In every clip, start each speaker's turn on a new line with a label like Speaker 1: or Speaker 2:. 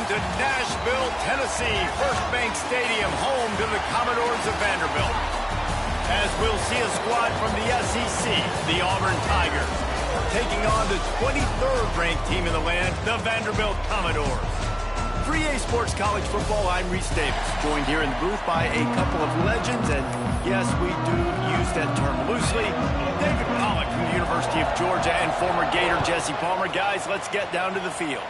Speaker 1: to Nashville, Tennessee, First Bank Stadium, home to the Commodores of Vanderbilt. As we'll see a squad from the SEC, the Auburn Tigers, taking on the 23rd ranked team in the land, the Vanderbilt Commodores. For EA Sports College Football, I'm Reese Davis, joined here in the booth by a couple of legends, and yes, we do use that term loosely. David Pollack from the University of Georgia and former Gator Jesse Palmer. Guys, let's get down to the field.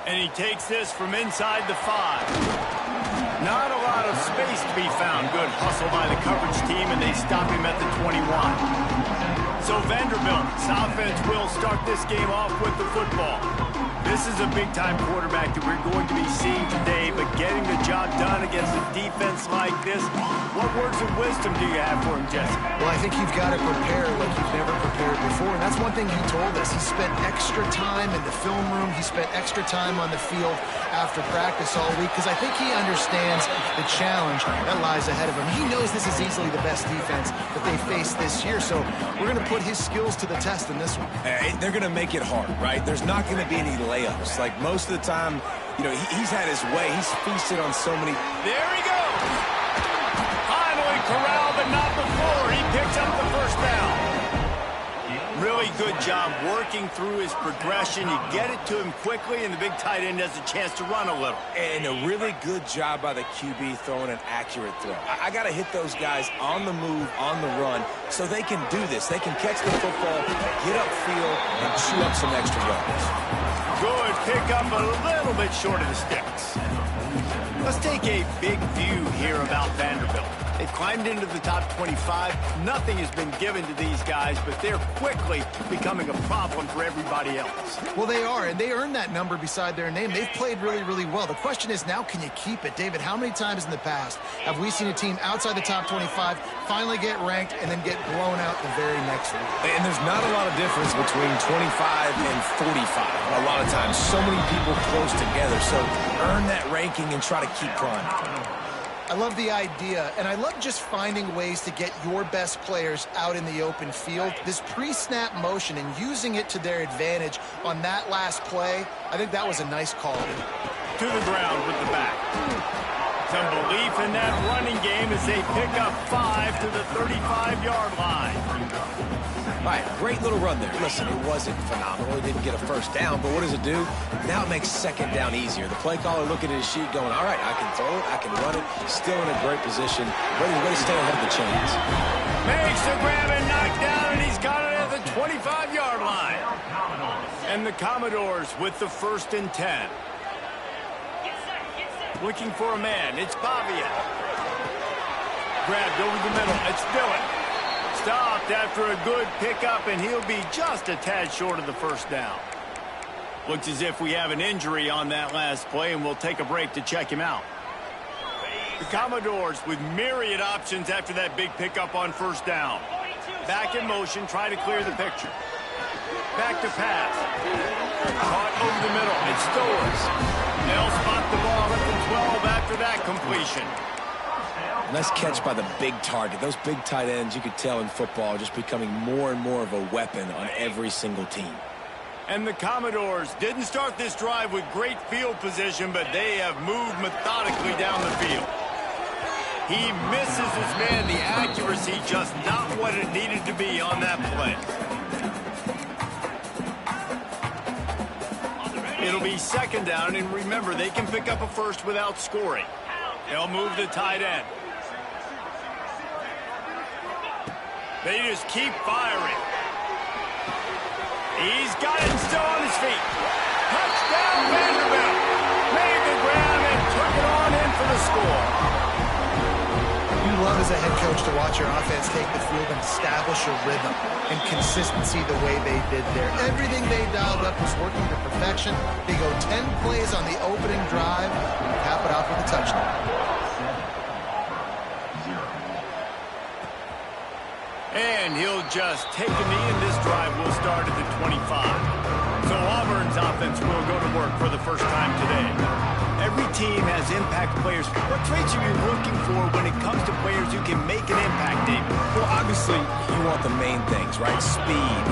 Speaker 1: And he takes this from inside the 5. Not a lot of space to be found. Good hustle by the coverage team, and they stop him at the 21. So Vanderbilt's offense will start this game off with the football. This is a big-time quarterback that we're going to be seeing today, but getting the job done against a defense like this, what words of wisdom do you have for him, Jesse?
Speaker 2: Well, I think you've got to prepare like you've never prepared before, and that's one thing he told us. He spent extra time in the film room. He spent extra time on the field after practice all week, because I think he understands the challenge that lies ahead of him. He knows this is easily the best defense that they face this year, so we're going to put his skills to the test in this one.
Speaker 3: They're going to make it hard, right? There's not going to be any layups. Like most of the time, you know, he's had his way. He's feasted on so many.
Speaker 1: There he goes. Finally corralled, but not before. He picks up the first down. Really good job working through his progression. You get it to him quickly, and the big tight end has a chance to run a little.
Speaker 3: And a really good job by the QB throwing an accurate throw. I got to hit those guys on the move, on the run, so they can do this. They can catch the football, get upfield, and chew up some extra yards.
Speaker 1: Good pick up, a little bit short of the sticks. Let's take a big view here about Vanderbilt. They've climbed into the top 25. Nothing has been given to these guys, but they're quickly becoming a problem for everybody else.
Speaker 2: Well, they are, and they earned that number beside their name. They've played really, really well. The question is now, can you keep it? David, how many times in the past have we seen a team outside the top 25 finally get ranked and then get blown out the very next week?
Speaker 3: And there's not a lot of difference between 25 and 45 a lot of times. So many people close together, so earn that ranking and try to keep climbing.
Speaker 2: I love the idea, and I love just finding ways to get your best players out in the open field. This pre-snap motion and using it to their advantage on that last play, I think that was a nice call.
Speaker 1: To the ground with the back. Some belief in that running game as they pick up 5 to the 35-yard line.
Speaker 3: All right, great little run there. Listen, it wasn't phenomenal. He didn't get a first down, but what does it do? Now it makes second down easier. The play caller looking at his sheet going, all right, I can throw it, I can run it, still in a great position, ready to stay ahead of the chains.
Speaker 1: Makes the grab and knock down, and he's got it at the 25-yard line. And the Commodores with the 1st and 10. Looking for a man. It's Bavia. Grabbed over the middle. It's Dillon. Stopped after a good pickup, and he'll be just a tad short of the first down. Looks as if we have an injury on that last play, and we'll take a break to check him out. The Commodores with myriad options after that big pickup on first down. Back in motion, try to clear the picture. Back to pass. Caught over the middle. It's Stowers. They'll spot the ball at the 12 after that completion.
Speaker 3: Nice catch by the big target. Those big tight ends, you could tell in football, are just becoming more and more of a weapon on every single team.
Speaker 1: And the Commodores didn't start this drive with great field position, but they have moved methodically down the field. He misses his man. The accuracy just not what it needed to be on that play. It'll be second down, and remember, they can pick up a first without scoring. They'll move the tight end. They just keep firing. He's got it still on his feet. Touchdown, Vanderbilt. Made the ground and took it on in for the score.
Speaker 2: You love as a head coach to watch your offense take the field and establish a rhythm and consistency the way they did there. Everything they dialed up was working to perfection. They go 10 plays on the opening drive and cap it off with a touchdown.
Speaker 1: And he'll just take a knee, and this drive will start at the 25. So Auburn's offense will go to work for the first time today. Every team has impact players. What traits are you looking for when it comes to players who can make an impact, David?
Speaker 3: Well, obviously, you want the main things, right? Speed,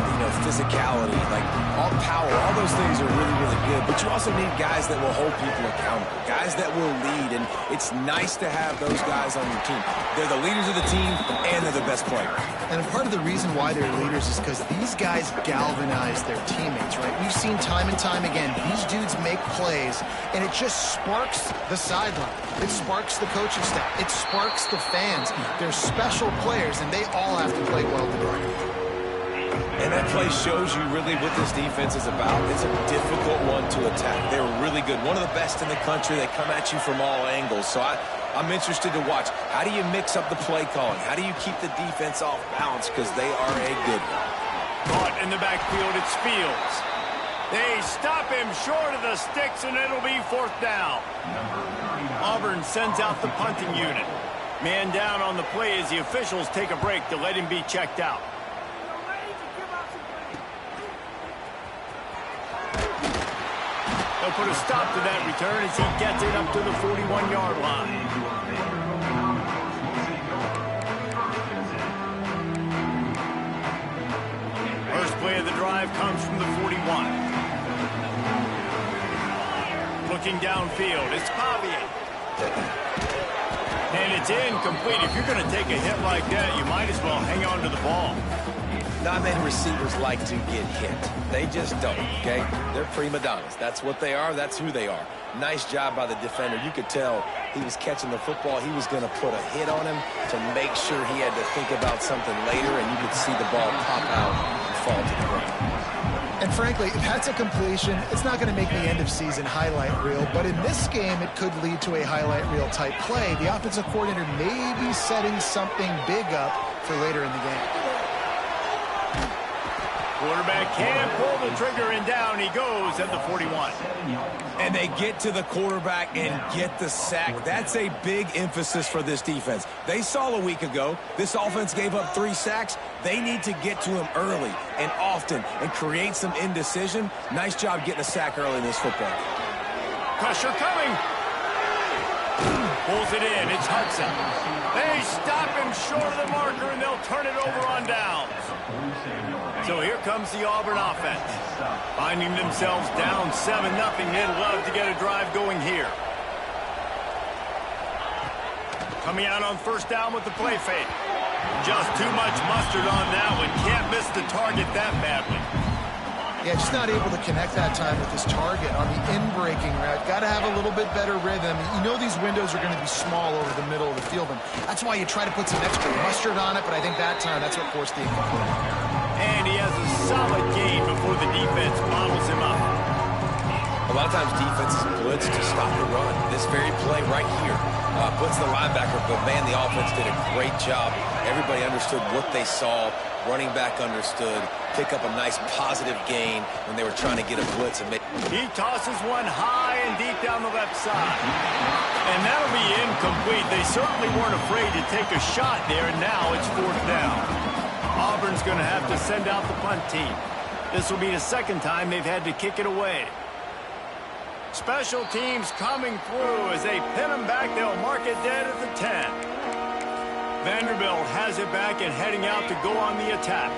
Speaker 3: physicality, like all power, all those things are really, really good. But you also need guys that will hold people accountable, guys that will lead. And it's nice to have those guys on your team. They're the leaders of the team, and they're the best players.
Speaker 2: And part of the reason why they're leaders is because these guys galvanize their teammates, right? We've seen time and time again, these dudes make plays, and it just sparks the sideline. It sparks the coaching staff. It sparks the fans. They're special players, and they all have to play well together.
Speaker 3: And that play shows you really what this defense is about. It's a difficult one to attack. They're really good. One of the best in the country. They come at you from all angles. So I'm interested to watch. How do you mix up the play calling? How do you keep the defense off balance? Because they are a good one.
Speaker 1: Caught in the backfield, it's Fields. They stop him short of the sticks, and it'll be 4th down. Auburn sends out the punting unit. Man down on the play as the officials take a break to let him be checked out. They'll put a stop to that return as he gets it up to the 41-yard line. First play of the drive comes from the 41. Looking downfield, it's Pavia. And it's incomplete. If you're going to take a hit like that, you might as well hang on to the ball.
Speaker 3: Not many receivers like to get hit. They just don't, okay? They're prima donnas. That's what they are. That's who they are. Nice job by the defender. You could tell he was catching the football. He was going to put a hit on him to make sure he had to think about something later, and you could see the ball pop out and fall to the ground.
Speaker 2: And frankly, if that's a completion, it's not going to make the end-of-season highlight reel. But in this game, it could lead to a highlight reel type play. The offensive coordinator may be setting something big up for later in the game.
Speaker 1: Quarterback can't pull the trigger, and down he goes at the 41.
Speaker 3: And they get to the quarterback and get the sack. That's a big emphasis for this defense. They saw a week ago, this offense gave up 3 sacks. They need to get to him early and often and create some indecision. Nice job getting a sack early in this football.
Speaker 1: Pressure coming. Pulls it in. It's Hudson. They stop him short of the marker, and they'll turn it over on downs. So here comes the Auburn offense. Finding themselves down 7-0. They'd love to get a drive going here. Coming out on 1st down with the play fake. Just too much mustard on that one. Can't miss the target that badly.
Speaker 2: Yeah, just not able to connect that time with his target on the in-breaking route. Got to have a little bit better rhythm. You know these windows are going to be small over the middle of the field, and that's why you try to put some extra mustard on it, but I think that time that's what forced the incomplete.
Speaker 1: And he has a solid gain before the defense bottles him up.
Speaker 3: A lot of times defenses blitz to stop the run. This very play right here puts the linebacker, but man, the offense did a great job. Everybody understood what they saw. Running back understood. Pick up a nice positive gain when they were trying to get a blitz. And
Speaker 1: he tosses one high and deep down the left side. And that'll be incomplete. They certainly weren't afraid to take a shot there, and now it's 4th down. Auburn's going to have to send out the punt team. This will be the 2nd time they've had to kick it away. Special teams coming through as they pin them back. They'll mark it dead at the 10. Vanderbilt has it back and heading out to go on the attack.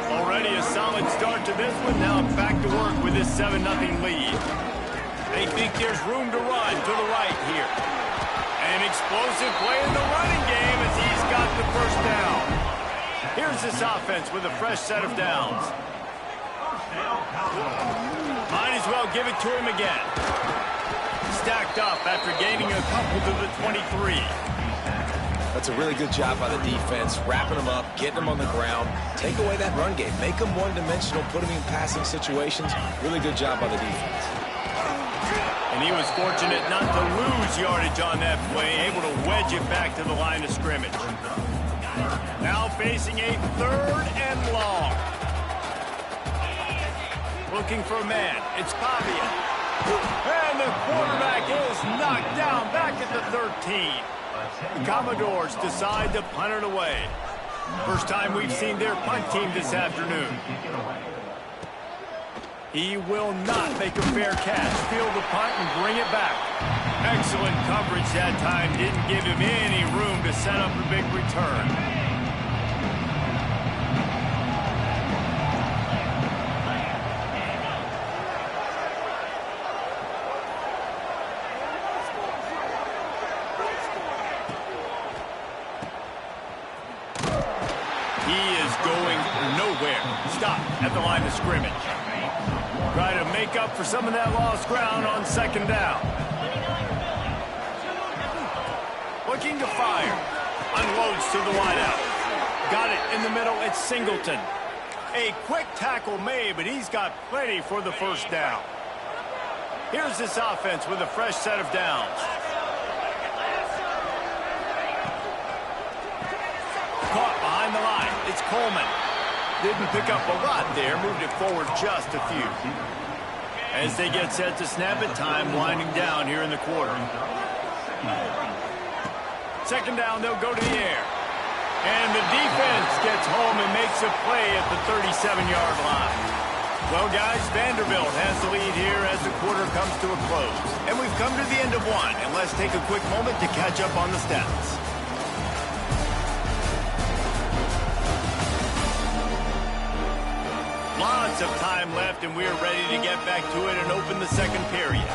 Speaker 1: Already a solid start to this one. Now back to work with this 7-0 lead. They think there's room to run to the right here. An explosive play in the running game as he's got the 1st down. Here's this offense with a fresh set of downs. Might as well give it to him again. Stacked up after gaining a couple to the 23.
Speaker 3: That's a really good job by the defense, wrapping them up, getting them on the ground. Take away that run game. Make them one-dimensional, put them in passing situations. Really good job by the defense.
Speaker 1: And he was fortunate not to lose yardage on that play, able to wedge it back to the line of scrimmage. Now facing a 3rd and long. Looking for a man. It's Pavia. And the quarterback is knocked down back at the 13. The Commodores decide to punt it away. First time we've seen their punt team this afternoon. He will not make a fair catch. Field the punt and bring it back. Excellent coverage that time. Didn't give him any room to set up a big return. stop at the line of scrimmage. Try to make up for some of that lost ground on second down. Looking to fire. Unloads to the wideout. Got it in the middle. It's Singleton. A quick tackle made, but he's got plenty for the first down. Here's this offense with a fresh set of downs. Caught behind the line. It's Coleman. Didn't pick up a lot there. Moved it forward just a few. As they get set to snap it, time winding down here in the quarter. Second down, they'll go to the air. And the defense gets home and makes a play at the 37-yard line. Well, guys, Vanderbilt has the lead here as the quarter comes to a close. And we've come to the end of one. And let's take a quick moment to catch up on the stats. Lots of time left, and we're ready to get back to it and open the second period.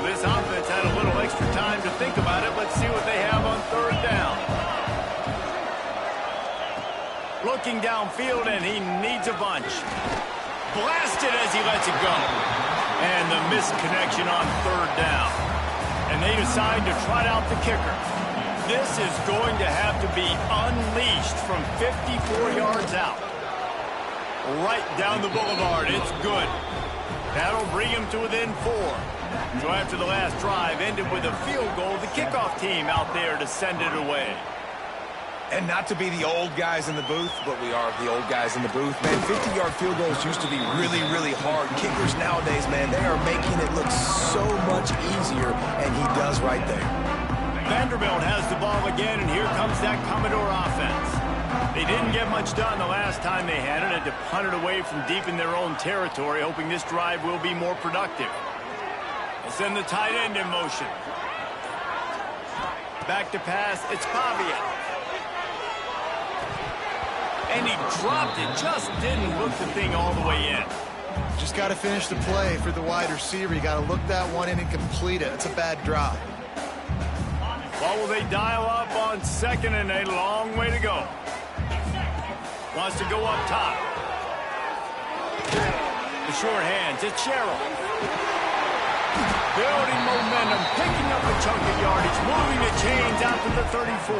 Speaker 1: This offense had a little extra time to think about it. Let's see what they have on third down. Looking downfield, and he needs a bunch. Blasted as he lets it go. And the missed connection on third down. And they decide to trot out the kicker. This is going to have to be unleashed from 54 yards out. Right down the boulevard. It's good. That'll bring him to within 4. So after the last drive ended with a field goal, the kickoff team out there to send it away.
Speaker 3: And not to be the old guys in the booth, but we are the old guys in the booth. Man, 50-yard field goals used to be really, really hard. Kickers nowadays, man, they are making it look so much easier, and he does right there.
Speaker 1: Vanderbilt has the ball again, and here comes that Commodore offense. They didn't get much done the last time they had it. Had to punt it away from deep in their own territory, hoping this drive will be more productive. They send the tight end in motion. Back to pass, it's Pavia. And he dropped it, just didn't look the thing all the way in.
Speaker 2: Just got to finish the play for the wide receiver. You got to look that one in and complete it. It's a bad drop.
Speaker 1: Well, will they dial up on second, and a long way to go. Wants to go up top. The short hands, it's Sherrill. Building momentum, picking up a chunk of yardage, moving the chains out to the 34.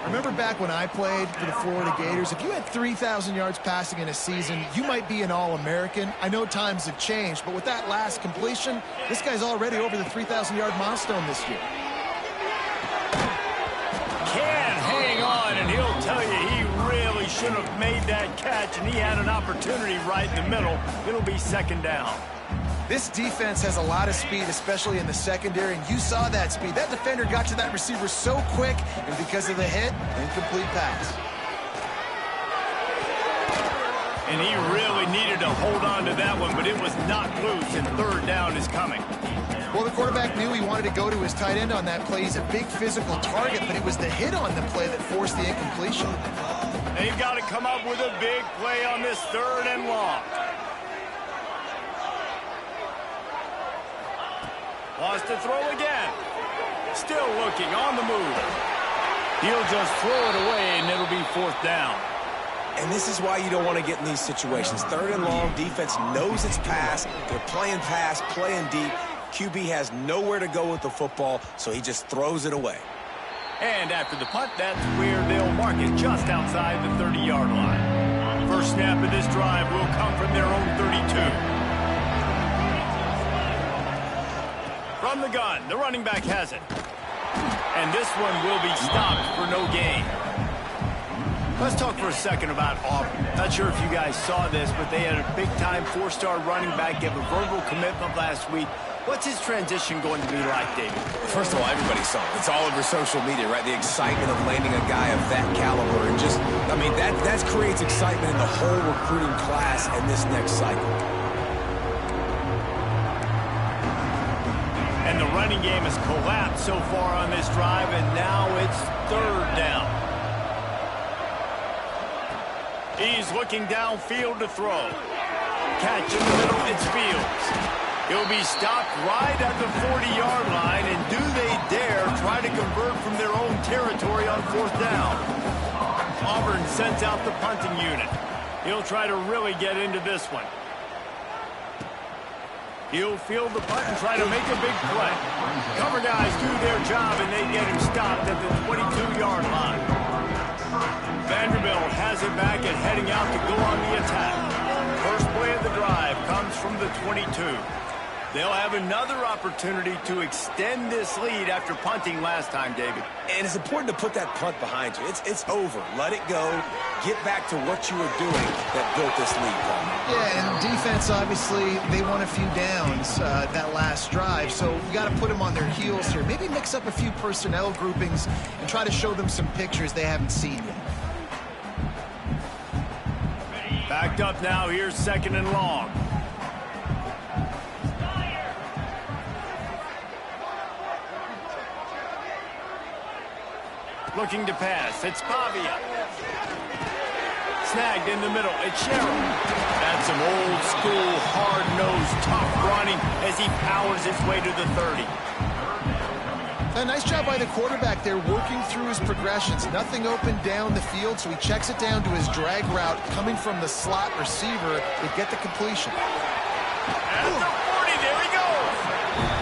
Speaker 2: Remember back when I played for the Florida Gators, if you had 3,000 yards passing in a season, you might be an All-American. I know times have changed, but with that last completion, this guy's already over the 3,000-yard milestone this year.
Speaker 1: Can hang on, and he'll tell you he really should have made that catch, and he had an opportunity right in the middle. It'll be second down.
Speaker 2: This defense has a lot of speed, especially in the secondary, and you saw that speed. That defender got to that receiver so quick, and because of the hit, incomplete pass.
Speaker 1: And he really needed to hold on to that one, but it was not loose, and third down is coming.
Speaker 2: Well, the quarterback knew he wanted to go to his tight end on that play. He's a big physical target, but it was the hit on the play that forced the incompletion.
Speaker 1: They've got to come up with a big play on this third and long. Wants to throw again. Still looking on the move. He'll just throw it away, and it'll be fourth down.
Speaker 3: And this is why you don't want to get in these situations. Third and long, defense knows it's pass. They're playing pass, playing deep. QB has nowhere to go with the football, so he just throws it away.
Speaker 1: And after the punt, that's where they'll mark it, just outside the 30-yard line. First snap of this drive will come from their own 32. From the gun, the running back has it. And this one will be stopped for no gain. Let's talk for a second about Auburn. Not sure if you guys saw this, but they had a big-time four-star running back give a verbal commitment last week. What's his transition going to be like, David?
Speaker 3: First of all, everybody saw it. It's all over social media, right? The excitement of landing a guy of that caliber. And just, I mean, that creates excitement in the whole recruiting class and this next cycle.
Speaker 1: And the running game has collapsed so far on this drive, and now it's third down. He's looking downfield to throw. Catch in the middle, it's Fields. He'll be stopped right at the 40-yard line, and do they dare try to convert from their own territory on 4th down? Auburn sends out the punting unit. He'll try to really get into this one. He'll field the punt and try to make a big play. Cover guys do their job, and they get him stopped at the 22-yard line. Vanderbilt has it back and heading out to go on the attack. First play of the drive comes from the 22. They'll have another opportunity to extend this lead after punting last time, David.
Speaker 3: And it's important to put that punt behind you. It's over. Let it go. Get back to what you were doing that built this lead, Paul.
Speaker 2: Yeah, and defense, obviously, they won a few downs that last drive, so you got to put them on their heels here. Maybe mix up a few personnel groupings and try to show them some pictures they haven't seen yet.
Speaker 1: Backed up now. Here's 2nd and long. Looking to pass. It's Pavia. Snagged in the middle. It's Sherrill. That's some old school, hard-nosed, tough running as he powers his way to the 30.
Speaker 2: A nice job by the quarterback there, working through his progressions. Nothing open down the field, so he checks it down to his drag route coming from the slot receiver to get the completion.
Speaker 1: At the 40, there he goes.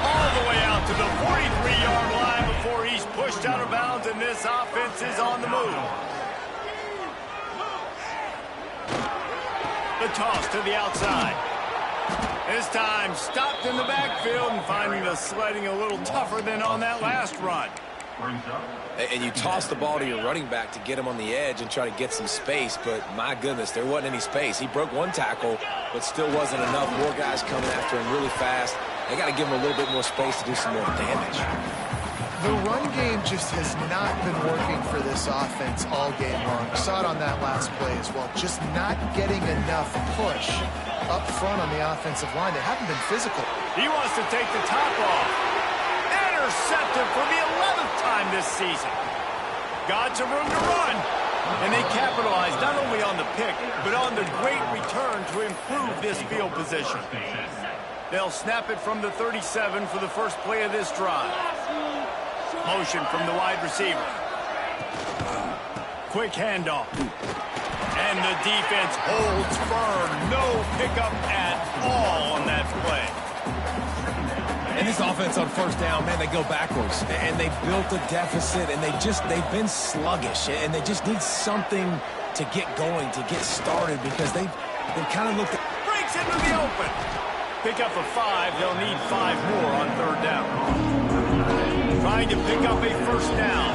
Speaker 1: All the way out to the 43-yard line before he's pushed out of bounds, and this offense is on the move. The toss to the outside. This time stopped in the backfield and finding the sledding a little tougher than on that last run.
Speaker 3: And you toss the ball to your running back to get him on the edge and try to get some space, but my goodness, there wasn't any space. He broke one tackle, but still wasn't enough. More guys coming after him really fast. They got to give him a little bit more space to do some more damage.
Speaker 2: The run game just has not been working for this offense all game long. We saw it on that last play as well. Just not getting enough push up front on the offensive line. They haven't been physical.
Speaker 1: He wants to take the top off. Intercepted for the 11th time this season. Got some room to run. And they capitalized not only on the pick, but on the great return to improve this field position. They'll snap it from the 37 for the first play of this drive. Motion from the wide receiver. Quick handoff. And the defense holds firm. No pickup at all on that play.
Speaker 3: And this offense on 1st down, man, they go backwards. And they built a deficit, and they've been sluggish. And they just need something to get going, to get started, because they kind of looked at...
Speaker 1: Breaks into the open. Pick up a 5. They'll need 5 more on 3rd down. Trying to pick up a 1st down.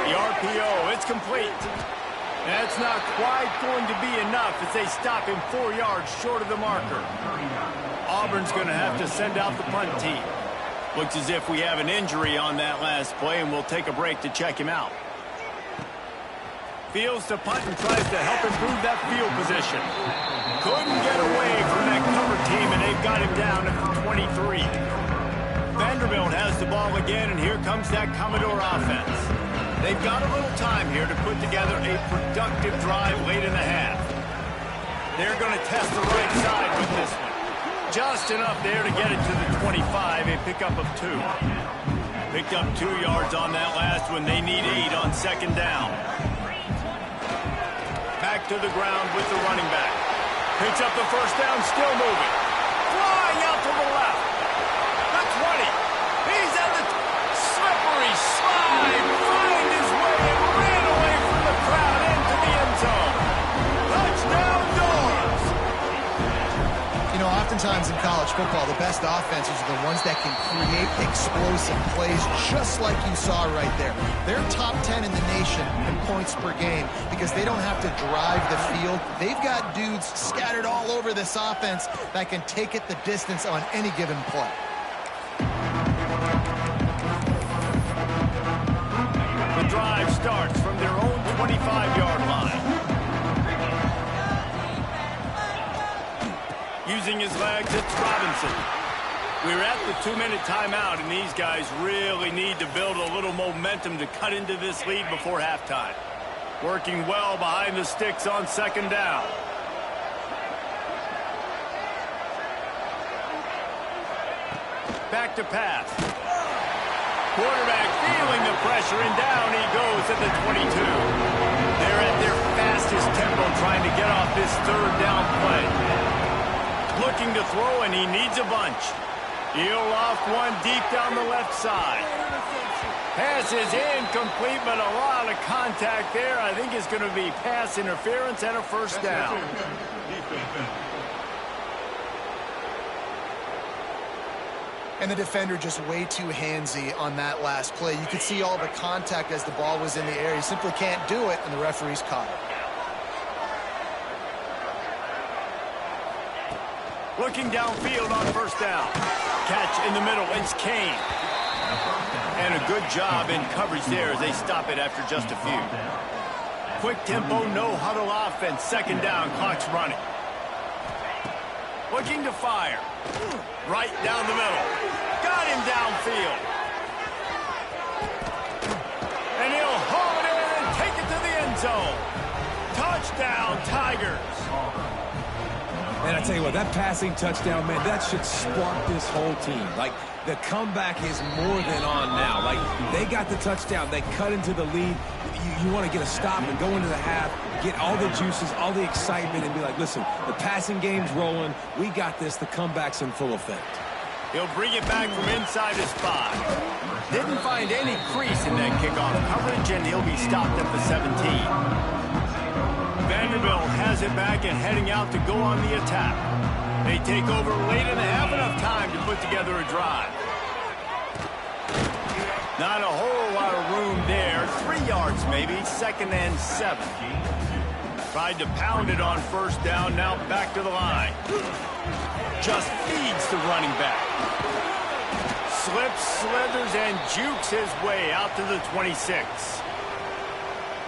Speaker 1: The RPO, it's complete. That's not quite going to be enough as they stop him 4 yards short of the marker. Auburn's going to have to send out the punt team. Looks as if we have an injury on that last play, and we'll take a break to check him out. Fields to punt and tries to help improve that field position. Couldn't get away from that cover team, and they've got him down at the 23. Vanderbilt has the ball again, and here comes that Commodore offense. They've got a little time here to put together a productive drive late in the half. They're going to test the right side with this one. Just enough there to get it to the 25, a pickup of 2. Picked up 2 yards on that last one. They need 8 on 2nd down. Back to the ground with the running back. Picks up the 1st down, still moving. Flying out to the left. The 20. He's at the slippery slide. Find his way and ran away from the crowd into the end zone. Touchdown, Dogs.
Speaker 2: You know, oftentimes in college football, the best offenses are the ones that can create explosive plays, just like you saw right there. They're top 10 in the nation in points per game because they don't have to drive the field. They've got dudes scattered all over this offense that can take it the distance on any given play.
Speaker 1: The drive starts from their own 25-yard line. Using his legs, it's Robinson. We're at the 2-minute timeout, and these guys really need to build a little momentum to cut into this lead before halftime. Working well behind the sticks on second down. Back to pass. Quarterback feeling the pressure, and down he goes at the 22. They're at their fastest tempo trying to get off this third down play. Looking to throw, and he needs a bunch. He'll loft one deep down the left side. Pass is incomplete, but a lot of contact there. I think it's going to be pass interference and a first down.
Speaker 2: And the defender just way too handsy on that last play. You could see all the contact as the ball was in the air. He simply can't do it, and the referee's caught it.
Speaker 1: Looking downfield on first down. Catch in the middle. It's Kane. And a good job in coverage there as they stop it after just a few. Quick tempo, no huddle offense. Second down, clock's running. Looking to fire. Right down the middle. Got him downfield. And he'll haul it in and take it to the end zone. Touchdown, Tigers.
Speaker 3: And I tell you what, that passing touchdown, man, that should spark this whole team. Like, the comeback is more than on now. Like, they got the touchdown. They cut into the lead. You want to get a stop and go into the half, get all the juices, all the excitement, and be like, listen, the passing game's rolling. We got this. The comeback's in full effect.
Speaker 1: He'll bring it back from inside his 5. Didn't find any crease in that kickoff coverage, and he'll be stopped at the 17. Vanderbilt has it back and heading out to go on the attack. They take over late in the half, enough time to put together a drive. Not a whole lot of room there. 3 yards maybe, 2nd and 7. Tried to pound it on first down, now back to the line. Just feeds the running back. Slips, slithers, and jukes his way out to the 26.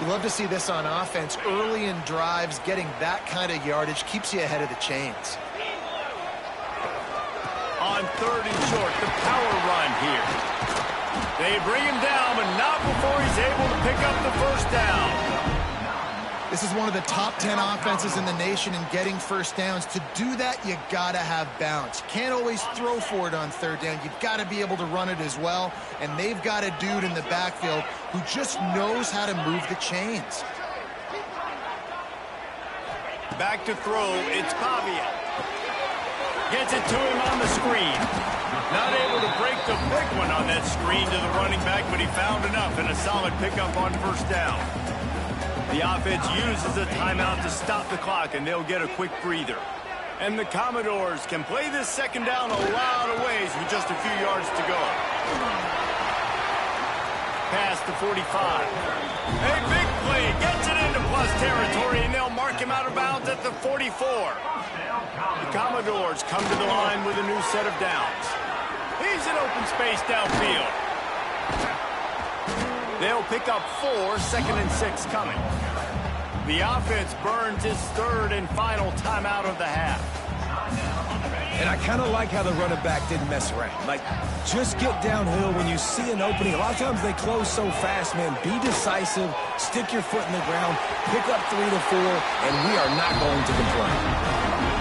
Speaker 2: We love to see this on offense. Early in drives, getting that kind of yardage keeps you ahead of the chains.
Speaker 1: On 3rd and short, the power run here. They bring him down, but not before he's able to pick up the first down.
Speaker 2: This is one of the top 10 offenses in the nation in getting first downs. To do that, you got to have balance. You can't always throw for it on 3rd down. You've got to be able to run it as well. And they've got a dude in the backfield who just knows how to move the chains.
Speaker 1: Back to throw, it's Pavia. Gets it to him on the screen. Not able to break the big one on that screen to the running back, but he found enough and a solid pickup on first down. The offense uses a timeout to stop the clock, and they'll get a quick breather. And the Commodores can play this second down a lot of ways with just a few yards to go. Past the 45. A big play, gets it into plus territory, and they'll mark him out of bounds at the 44. The Commodores come to the line with a new set of downs. He's in open space downfield. They'll pick up 4, 2nd and 6 coming. The offense burns his 3rd and final timeout of the half.
Speaker 3: And I kind of like how the running back didn't mess around. Like, just get downhill when you see an opening. A lot of times they close so fast, man. Be decisive, stick your foot in the ground, pick up 3 to 4, and we are not going to complain.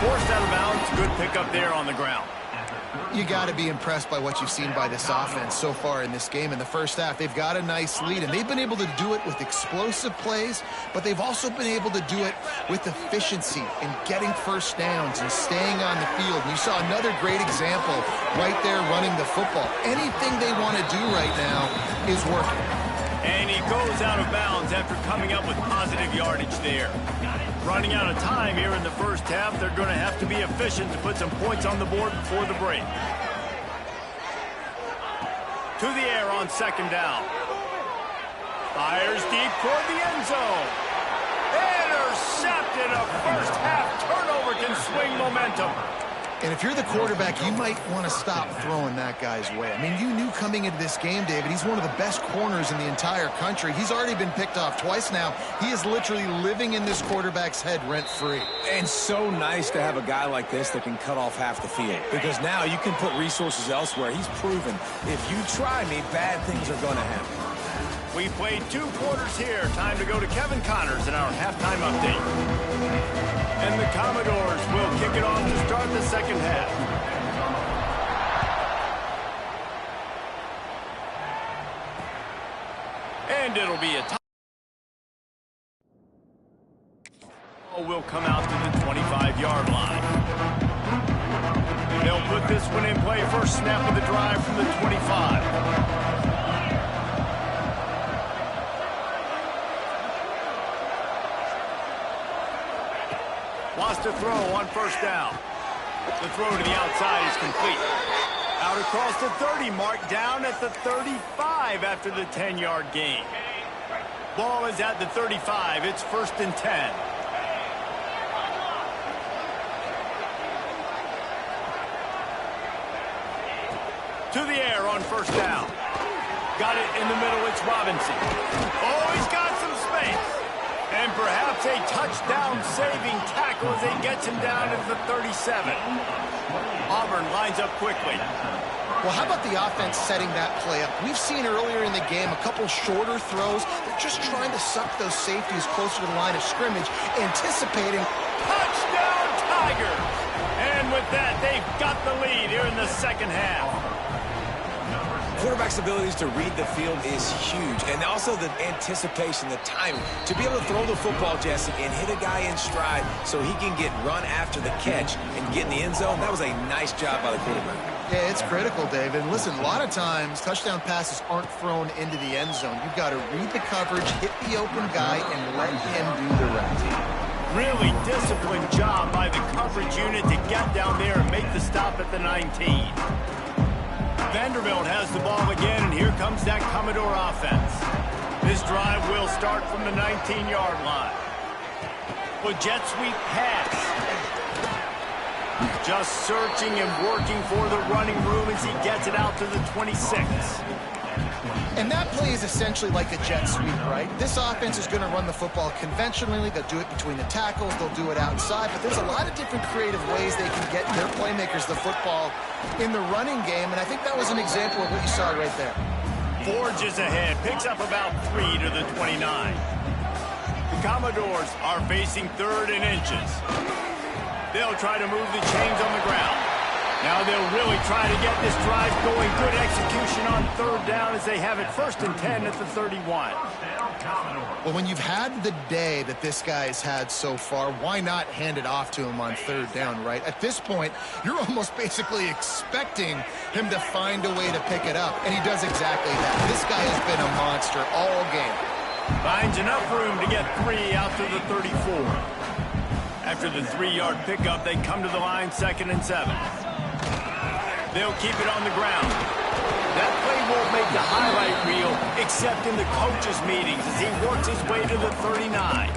Speaker 1: Forced out of bounds, good pickup there on the ground.
Speaker 2: You got to be impressed by what you've seen by this offense so far in this game. In the first half, they've got a nice lead, and they've been able to do it with explosive plays, but they've also been able to do it with efficiency and getting first downs and staying on the field. And you saw another great example right there running the football. Anything they want to do right now is working.
Speaker 1: And he goes out of bounds after coming up with positive yardage there. Running out of time here in the first half. They're going to have to be efficient to put some points on the board before the break. To the air on second down. Fires deep toward the end zone. Intercepted. A first half turnover can swing momentum.
Speaker 2: And if you're the quarterback, you might want to stop throwing that guy's way. I mean, you knew coming into this game, David, he's one of the best corners in the entire country. He's already been picked off twice now. He is literally living in this quarterback's head rent-free.
Speaker 3: And so nice to have a guy like this that can cut off half the field, because now you can put resources elsewhere. He's proven if you try me, bad things are going to happen.
Speaker 1: We played 2 quarters here. Time to go to Kevin Connors in our halftime update. And the Commodores will kick it off to start the second half. And it'll be a will come out to the 25-yard line. They'll put this one in play. First snap of the drive from the 25. Wants to throw on first down. The throw to the outside is complete. Out across the 30, marked down at the 35 after the 10-yard gain. Ball is at the 35. It's 1st and 10. To the air on first down. Got it in the middle. It's Robinson. Oh, he's got some space. And perhaps a touchdown-saving tackle as he gets him down at the 37. Auburn lines up quickly.
Speaker 2: Well, how about the offense setting that play up? We've seen earlier in the game a couple shorter throws. They're just trying to suck those safeties closer to the line of scrimmage, anticipating.
Speaker 1: Touchdown, Tigers! And with that, they've got the lead here in the second half.
Speaker 3: Quarterback's abilities to read the field is huge, and also the anticipation, the timing. To be able to throw the football, Jesse, and hit a guy in stride so he can get run after the catch and get in the end zone, that was a nice job by the quarterback.
Speaker 2: Yeah, it's critical, David. And listen, a lot of times, touchdown passes aren't thrown into the end zone. You've got to read the coverage, hit the open guy, and let him do the rest.
Speaker 1: Really disciplined job by the coverage unit to get down there and make the stop at the 19. Vanderbilt has the ball again, and here comes that Commodore offense. This drive will start from the 19-yard line. A jet sweep pass. Just searching and working for the running room as he gets it out to the 26.
Speaker 2: And that play is essentially like a jet sweep, right? This offense is going to run the football conventionally. They'll do it between the tackles. They'll do it outside. But there's a lot of different creative ways they can get their playmakers the football in the running game. And I think that was an example of what you saw right there.
Speaker 1: Forges ahead. Picks up about 3 to the 29. The Commodores are facing 3rd and inches. They'll try to move the chains on the ground. Now they'll really try to get this drive going. Good execution on 3rd down as they have it 1st and 10 at the 31.
Speaker 2: Well, when you've had the day that this guy's had so far, why not hand it off to him on 3rd down, right? At this point, you're almost basically expecting him to find a way to pick it up, and he does exactly that. This guy has been a monster all game.
Speaker 1: Finds enough room to get 3 out to the 34. After the 3-yard pickup, they come to the line 2nd and 7. They'll keep it on the ground. That play won't make the highlight reel, except in the coaches' meetings as he works his way to the 39.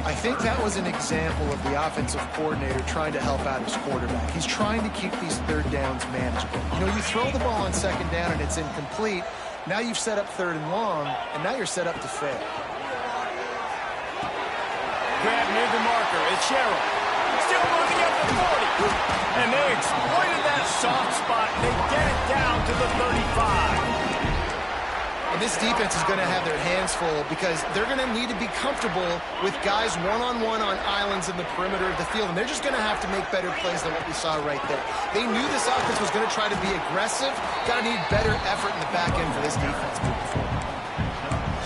Speaker 2: I think that was an example of the offensive coordinator trying to help out his quarterback. He's trying to keep these 3rd downs manageable. You know, you throw the ball on 2nd down and it's incomplete. Now you've set up 3rd and long, and now you're set up to fail.
Speaker 1: Grab near the marker. It's Sherrill. Still running at the 40. And they exploited that soft spot. They get it down to the 35.
Speaker 2: And this defense is going to have their hands full because they're going to need to be comfortable with guys one-on-one on islands in the perimeter of the field. And they're just going to have to make better plays than what we saw right there. They knew this offense was going to try to be aggressive. Got to need better effort in the back end for this defense moving forward.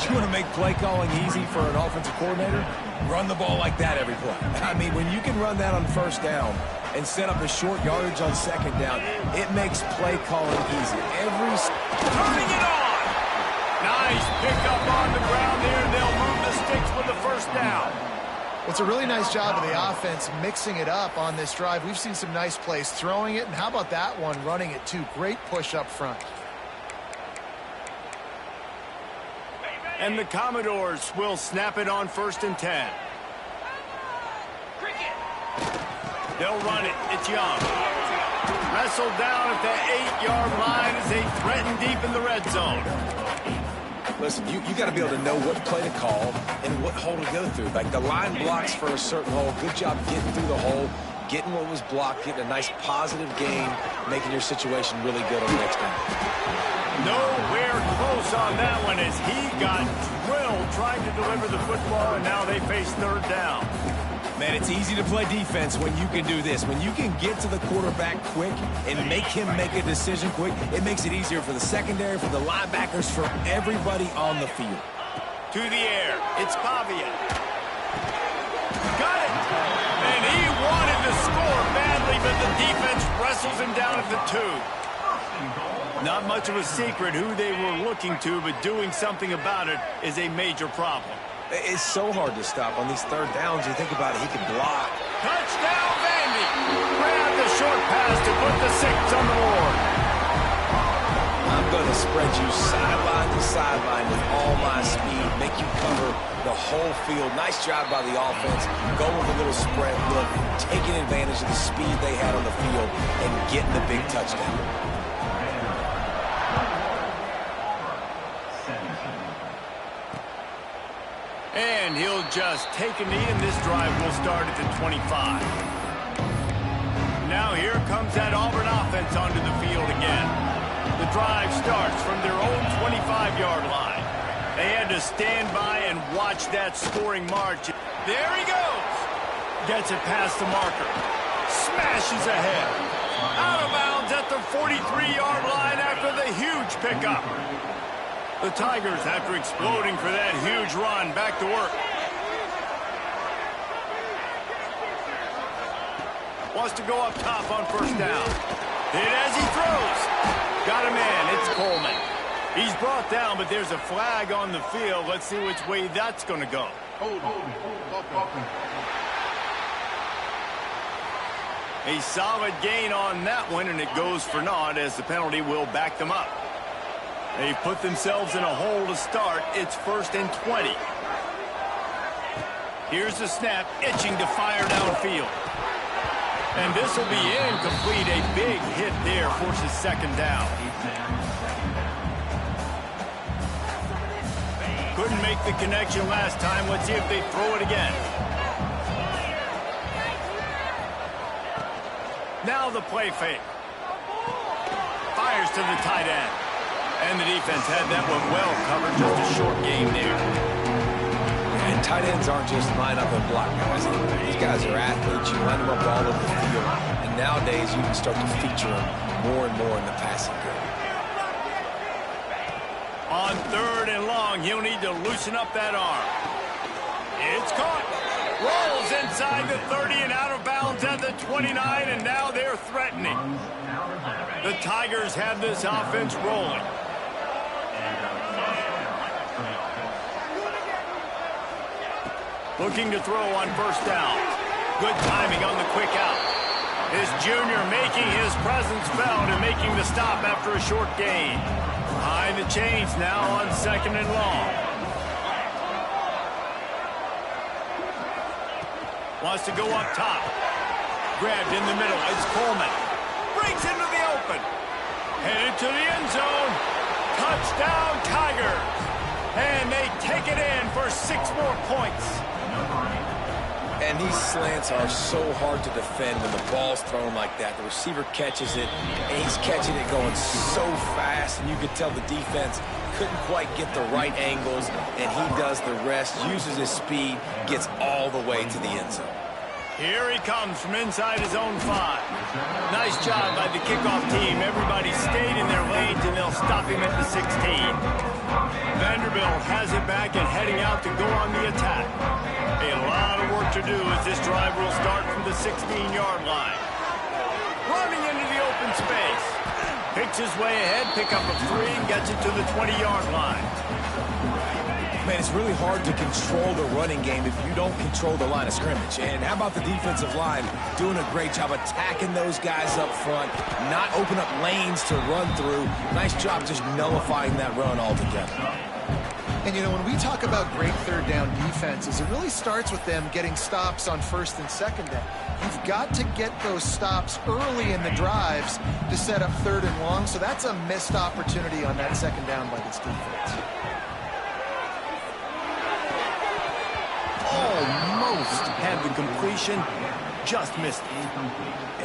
Speaker 3: You want to make play calling easy for an offensive coordinator? Run the ball like that every play. I mean, when you can run that on 1st down and set up a short yardage on 2nd down, it makes play calling easy.
Speaker 1: Turning it on! Nice pickup on the ground there. They'll move the sticks with the 1st down.
Speaker 2: Well, it's a really nice job of the offense mixing it up on this drive. We've seen some nice plays throwing it, and how about that one running it too? Great push up front.
Speaker 1: And the Commodores will snap it on 1st and 10. They'll run it. It's Young. Wrestled down at the 8-yard line as they threaten deep in the red zone.
Speaker 3: Listen, you got to be able to know what play to call and what hole to go through. Like the line blocks for a certain hole. Good job getting through the hole, getting what was blocked, getting a nice positive gain, making your situation really good on the next down.
Speaker 1: Nowhere close on that one as he got drilled trying to deliver the football, and now they face third down.
Speaker 3: Man, it's easy to play defense when you can do this. When you can get to the quarterback quick and make him make a decision quick, it makes it easier for the secondary, for the linebackers, for everybody on the field.
Speaker 1: To the air, it's Pavia. Got it! And he wanted to score badly, but the defense wrestles him down at the 2. Not much of a secret who they were looking to, but doing something about it is a major problem.
Speaker 3: It's so hard to stop on these third downs. You think about it, he can block.
Speaker 1: Touchdown, Vandy! Grab the short pass to put the 6 on the board.
Speaker 3: I'm going to spread you sideline to sideline with all my speed, make you cover the whole field. Nice job by the offense. Go with a little spread look, taking advantage of the speed they had on the field and getting the big touchdown.
Speaker 1: And he'll just take a knee, and this drive will start at the 25. Now here comes that Auburn offense onto the field again. The drive starts from their own 25-yard line. They had to stand by and watch that scoring march. There he goes. Gets it past the marker. Smashes ahead. Out of bounds at the 43-yard line after the huge pickup. The Tigers, after exploding for that huge run, back to work. Wants to go up top on first down. Hit as he throws. Got a man. It's Coleman. He's brought down, but there's a flag on the field. Let's see which way that's going to go. A solid gain on that one, and it goes for naught as the penalty will back them up. They've put themselves in a hole to start. It's 1st and 20. Here's the snap, itching to fire downfield. And this will be incomplete. A big hit there forces second down. Couldn't make the connection last time. Let's see if they throw it again. Now the play fake. Fires to the tight end. And the defense had that one well covered. Just a short game there.
Speaker 3: And tight ends aren't just line up and block guys. These guys are athletes. You line them up all over the field. And nowadays, you can start to feature them more and more in the passing game.
Speaker 1: On 3rd and long, he'll need to loosen up that arm. It's caught. Rolls inside the 30 and out of bounds at the 29, and now they're threatening. The Tigers have this offense rolling. Looking to throw on first down. Good timing on the quick out. His junior making his presence felt and making the stop after a short gain. Behind the chains now on 2nd and long. Wants to go up top. Grabbed in the middle. It's Coleman. Breaks into the open. Headed to the end zone. Touchdown, Tigers. And they take it in for 6 more points.
Speaker 3: And these slants are so hard to defend when the ball's thrown like that. The receiver catches it, and he's catching it going so fast, and you could tell the defense couldn't quite get the right angles, and he does the rest, uses his speed, gets all the way to the end zone.
Speaker 1: Here he comes from inside his own 5. Nice job by the kickoff team. Everybody stayed in their lanes, and they'll stop him at the 16. Vanderbilt has it back and heading out to go on the attack. A lot of work to do as this drive will start from the 16-yard line. Running into the open space. Picks his way ahead, pick up a 3, and gets it to the 20-yard line.
Speaker 3: Man, it's really hard to control the running game if you don't control the line of scrimmage. And how about the defensive line doing a great job attacking those guys up front, not open up lanes to run through. Nice job just nullifying that run altogether.
Speaker 2: And, you know, when we talk about great third down defenses, it really starts with them getting stops on 1st and 2nd down. You've got to get those stops early in the drives to set up 3rd and long, so that's a missed opportunity on that 2nd down by this defense.
Speaker 1: Almost had the completion. just missed it.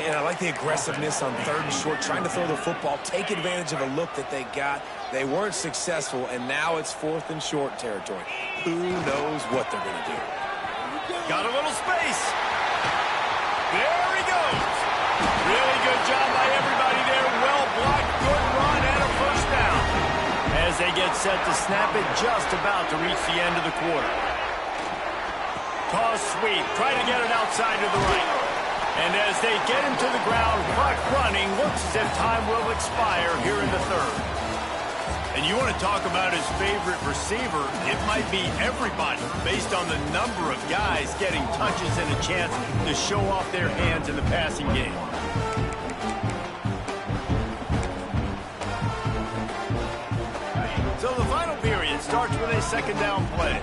Speaker 3: And I like the aggressiveness on 3rd and short, trying to throw the football, take advantage of a look that they got. They weren't successful, and now it's 4th and short territory. Who knows what they're going to do?
Speaker 1: Got a little space. There he goes. Really good job by everybody there. Well blocked, good run, and a first down. As they get set to snap it, just about to reach the end of the quarter. Toss sweep, try to get it outside to the right. And as they get him to the ground, clock running, looks as if time will expire here in the 3rd. And you want to talk about his favorite receiver, it might be everybody based on the number of guys getting touches and a chance to show off their hands in the passing game. So the final period starts with a 2nd down play.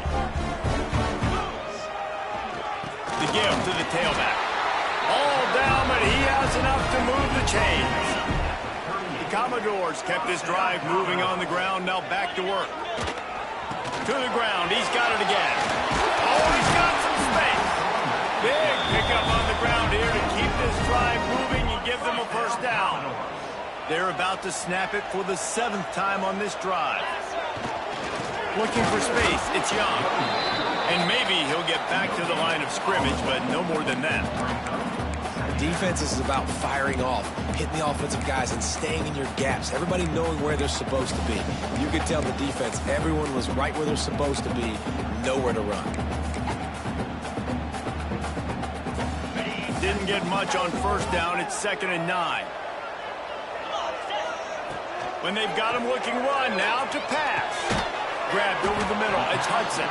Speaker 1: The give to the tailback. All down, but he has enough to move the chains. The Commodores kept this drive moving on the ground, now back to work. To the ground, he's got it again. Oh, he's got some space. Big pickup on the ground here to keep this drive moving and give them a first down. They're about to snap it for the 7th time on this drive. Looking for space, it's Young. And maybe he'll get back to the line of scrimmage, but no more than that.
Speaker 3: Defense is about firing off, hitting the offensive guys, and staying in your gaps. Everybody knowing where they're supposed to be. You could tell the defense, everyone was right where they're supposed to be, nowhere to run.
Speaker 1: Didn't get much on 1st down. It's 2nd and 9. When they've got him looking run, now to pass. Grabbed over the middle. It's Hudson.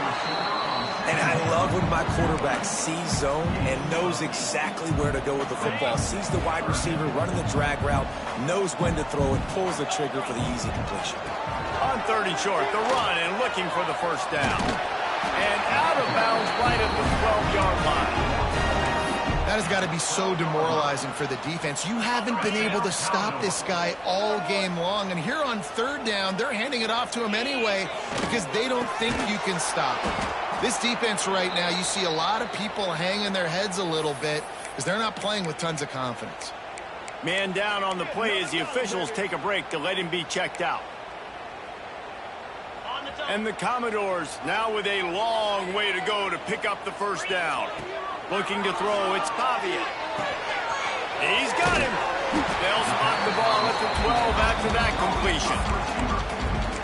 Speaker 3: And I love when my quarterback sees zone and knows exactly where to go with the football. Sees the wide receiver running the drag route, knows when to throw it, pulls the trigger for the easy completion.
Speaker 1: On 3rd and short, the run and looking for the first down. And out of bounds right at the 12-yard line.
Speaker 2: That has got to be so demoralizing for the defense. You haven't been able to stop this guy all game long. And here on 3rd down, they're handing it off to him anyway because they don't think you can stop him. This defense right now, you see a lot of people hanging their heads a little bit because they're not playing with tons of confidence.
Speaker 1: Man down on the play as the officials take a break to let him be checked out. And the Commodores now with a long way to go to pick up the first down. Looking to throw, it's Pavia. He's got him. They'll spot the ball at the 12 after that completion.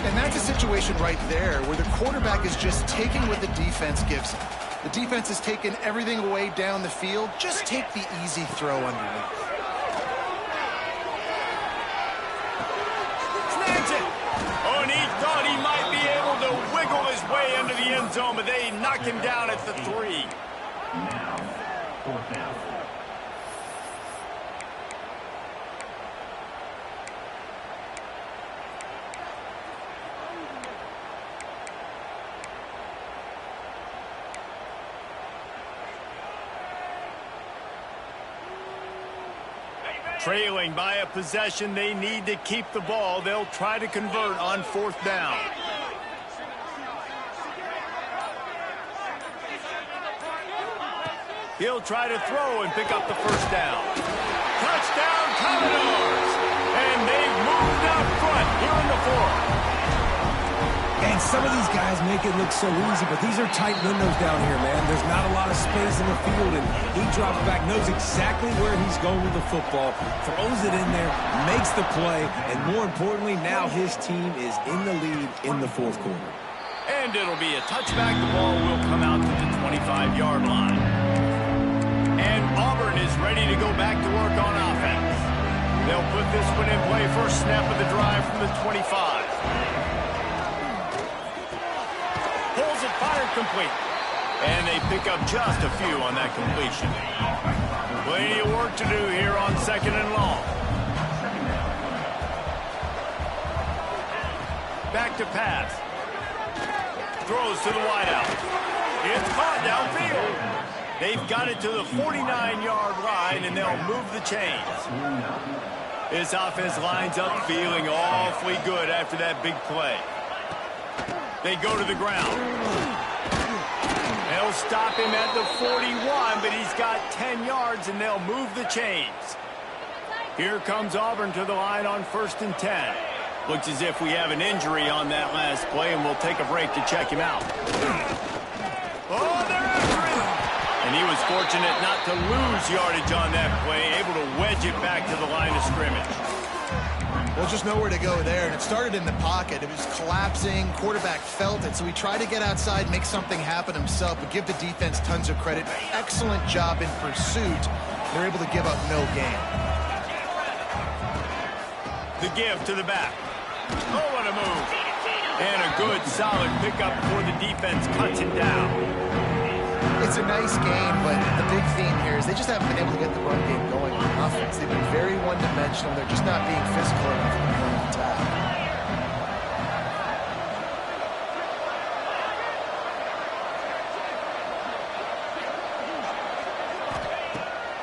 Speaker 2: And that's a situation right there where the quarterback is just taking what the defense gives him. The defense has taken everything away down the field. Just take the easy throw underneath.
Speaker 1: Snags it. Oh, and he thought he might be able to wiggle his way into the end zone, but they knock him down at the 3.
Speaker 4: Now, 4th down.
Speaker 1: Trailing by a possession, they need to keep the ball. They'll try to convert on 4th down. He'll try to throw and pick up the first down. Touchdown, Commodores! And they've moved up front here in the 4th.
Speaker 3: And some of these guys make it look so easy, but these are tight windows down here, man. There's not a lot of space in the field, and he drops back, knows exactly where he's going with the football, throws it in there, makes the play, and more importantly, now his team is in the lead in the 4th quarter.
Speaker 1: And it'll be a touchback. The ball will come out to the 25-yard line. And Auburn is ready to go back to work on offense. They'll put this one in play, first snap of the drive from the 25. Pulls it, fired, complete. And they pick up just a few on that completion. Plenty of work to do here on 2nd and long. Back to pass. Throws to the wideout. It's caught downfield. They've got it to the 49-yard line, and they'll move the chains. This offense lines up feeling awfully good after that big play. They go to the ground. They'll They'll stop him at the 41, but he's got 10 yards, and they'll move the chains. Here comes Auburn to the line on 1st and 10. Looks as if we have an injury on that last play, and we'll take a break to check him out. Oh, they're after him! And he was fortunate not to lose yardage on that play, able to wedge it back to the line of scrimmage.
Speaker 2: Well, just nowhere to go there, and it started in the pocket. It was collapsing. Quarterback felt it, so he tried to get outside, make something happen himself, but give the defense tons of credit. Excellent job in pursuit. They're able to give up no gain.
Speaker 1: The give to the back. Oh, what a move. And a good, solid pickup before the defense cuts him down.
Speaker 2: It's a nice game, but the big theme here is they just haven't been able to get the run game going on offense. They've been very one-dimensional. They're just not being physical enough in the point of attack.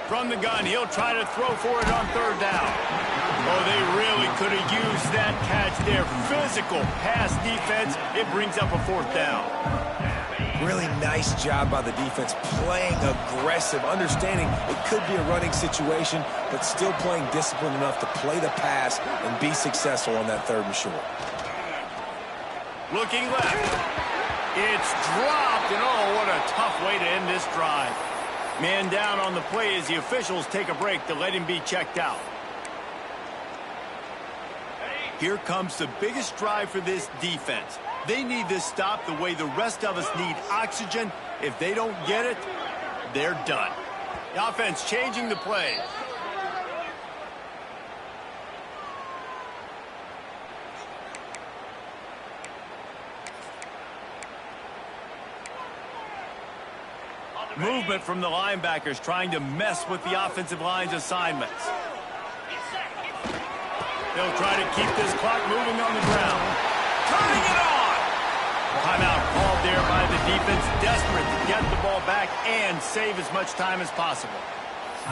Speaker 1: From the gun, he'll try to throw for it on 3rd down. Oh, they really could have used that catch there. Physical pass defense. It brings up a 4th down.
Speaker 3: Really nice job by the defense, playing aggressive, understanding it could be a running situation, but still playing disciplined enough to play the pass and be successful on that 3rd and short.
Speaker 1: Looking left. It's dropped, and oh, what a tough way to end this drive. Man down on the play as the officials take a break to let him be checked out. Here comes the biggest drive for this defense. They need this stop the way the rest of us need oxygen. If they don't get it, they're done. The offense changing the play. Movement from the linebackers trying to mess with the offensive line's assignments. They'll try to keep this clock moving on the ground. Turning it on! Timeout called there by the defense, desperate to get the ball back and save as much time as possible.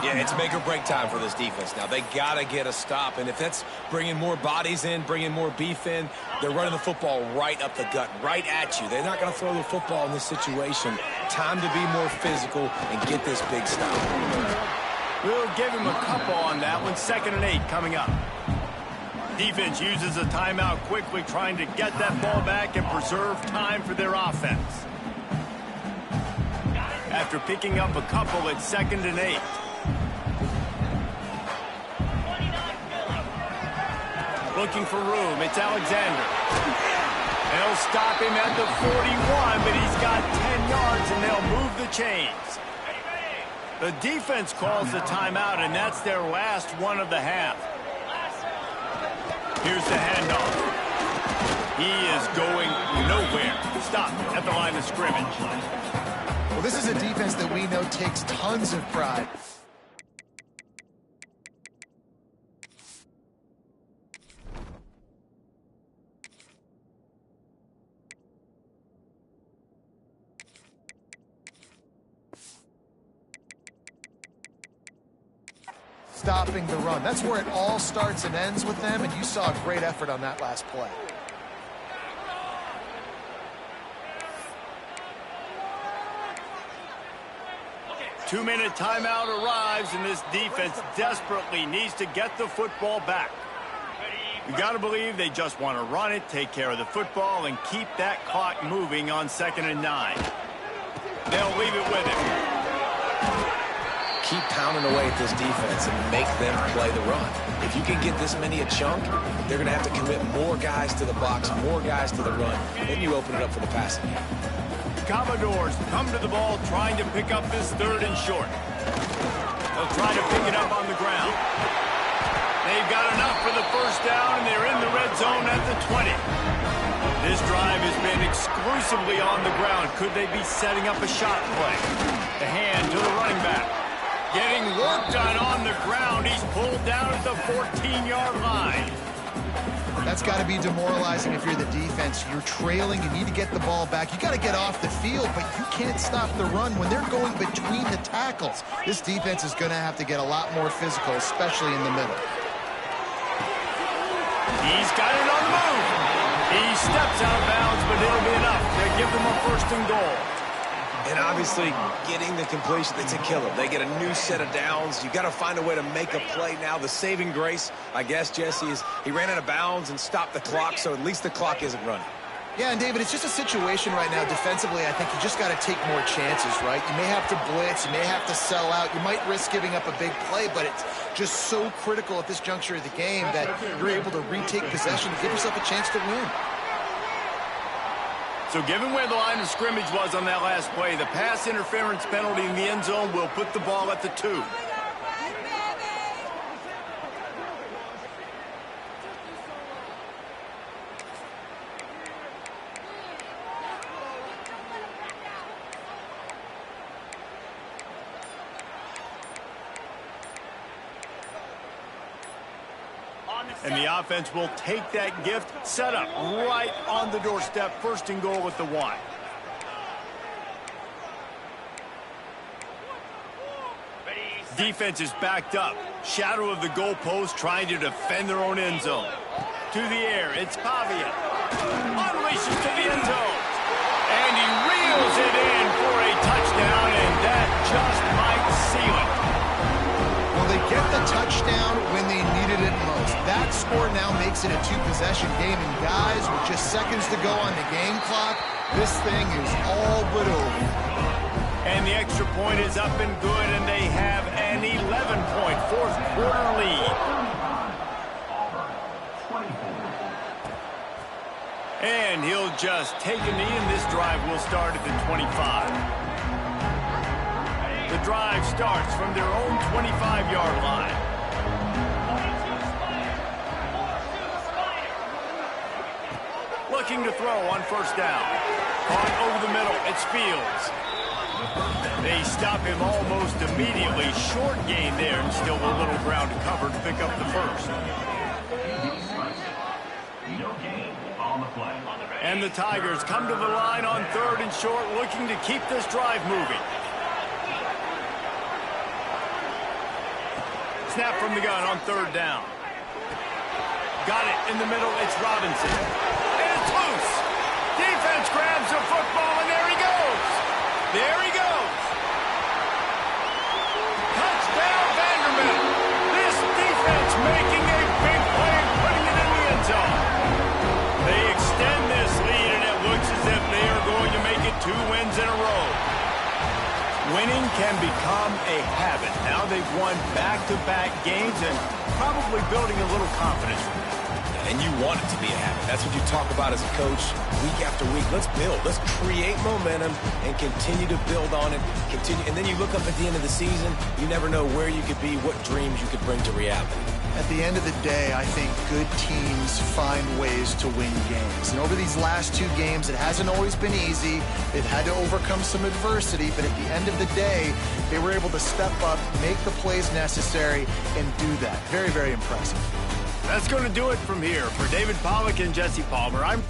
Speaker 3: Yeah, it's make or break time for this defense now. They got to get a stop, and if that's bringing more bodies in, bringing more beef in, they're running the football right up the gut, right at you. They're not going to throw the football in this situation. Time to be more physical and get this big stop.
Speaker 1: We'll give him a couple on that one. 2nd and 8 coming up. Defense uses a timeout quickly, trying to get that ball back and preserve time for their offense. After picking up a couple, it's 2nd and 8. Looking for room, it's Alexander. They'll stop him at the 41, but he's got 10 yards, and they'll move the chains. The defense calls the timeout, and that's their last one of the half. Here's the handoff. He is going nowhere. Stop at the line of scrimmage.
Speaker 2: Well, this is a defense that we know takes tons of pride. Stopping the run. That's where it all starts and ends with them, and you saw a great effort on that last play.
Speaker 1: Two-minute timeout arrives, and this defense desperately needs to get the football back. You got to believe they just want to run it, take care of the football, and keep that clock moving on 2nd and 9. They'll leave it with him.
Speaker 3: Keep pounding away at this defense and make them play the run. If you can get this many a chunk, they're going to have to commit more guys to the box, more guys to the run. Then you open it up for the passing game.
Speaker 1: Commodores come to the ball, trying to pick up this 3rd and short. They'll try to pick it up on the ground. They've got enough for the 1st down, and they're in the red zone at the 20. This drive has been exclusively on the ground. Could they be setting up a shot play? The hand to the running back. Getting work done on the ground. He's pulled down at the 14-yard line.
Speaker 2: That's got to be demoralizing if you're the defense. You're trailing. You need to get the ball back. You got to get off the field, but you can't stop the run when they're going between the tackles. This defense is going to have to get a lot more physical, especially in the middle.
Speaker 1: He's got it on the move. He steps out of bounds, but it'll be enough to give them a 1st and goal.
Speaker 3: And obviously, getting the completion, it's a killer. They get a new set of downs. You got to find a way to make a play now. The saving grace, I guess, Jesse, is he ran out of bounds and stopped the clock, so at least the clock isn't running.
Speaker 2: Yeah, and David, it's just a situation right now defensively. I think you just got to take more chances, right? You may have to blitz, you may have to sell out, you might risk giving up a big play, but it's just so critical at this juncture of the game that you're able to retake possession to give yourself a chance to win.
Speaker 1: So given where the line of scrimmage was on that last play, the pass interference penalty in the end zone will put the ball at the 2. And the offense will take that gift, set up right on the doorstep, first and goal at the 1. Defense is backed up. Shadow of the goalpost trying to defend their own end zone. To the air, it's Pavia. Unleashes to the end zone. And he reels it in for a touchdown, and that just might seal it.
Speaker 2: Well, they get the touchdown when they needed it most. That score now makes it a 2-possession game, and guys, with just seconds to go on the game clock, this thing is all but over.
Speaker 1: And the extra point is up and good, and they have an 11-point fourth-quarter lead. And he'll just take a knee, and this drive will start at the 25. The drive starts from their own 25-yard line. Looking to throw on first down. Caught over the middle. It's Fields. They stop him almost immediately. Short gain there, and still a little ground to cover to pick up the first. And the Tigers come to the line on 3rd and short, looking to keep this drive moving. Snap from the gun on 3rd down. Got it in the middle. It's Robinson. And it's loose. Defense grabs the football, and there he goes. There he goes. Touchdown, Vanderbilt. This defense making a big play, putting it in the end zone. They extend this lead, and it looks as if they are going to make it 2 wins in a row. Winning can become a habit. Now they've won back-to-back games and probably building a little confidence from that.
Speaker 3: And you want it to be a habit. That's what you talk about as a coach week after week. Let's build. Let's create momentum and continue to build on it. And then you look up at the end of the season, you never know where you could be, what dreams you could bring to reality.
Speaker 2: At the end of the day, I think good teams find ways to win games. And over these last 2 games, it hasn't always been easy. They've had to overcome some adversity, but at the end of the day, they were able to step up, make the plays necessary, and do that. Very, very impressive.
Speaker 1: That's going to do it from here. For David Pollack and Jesse Palmer, I'm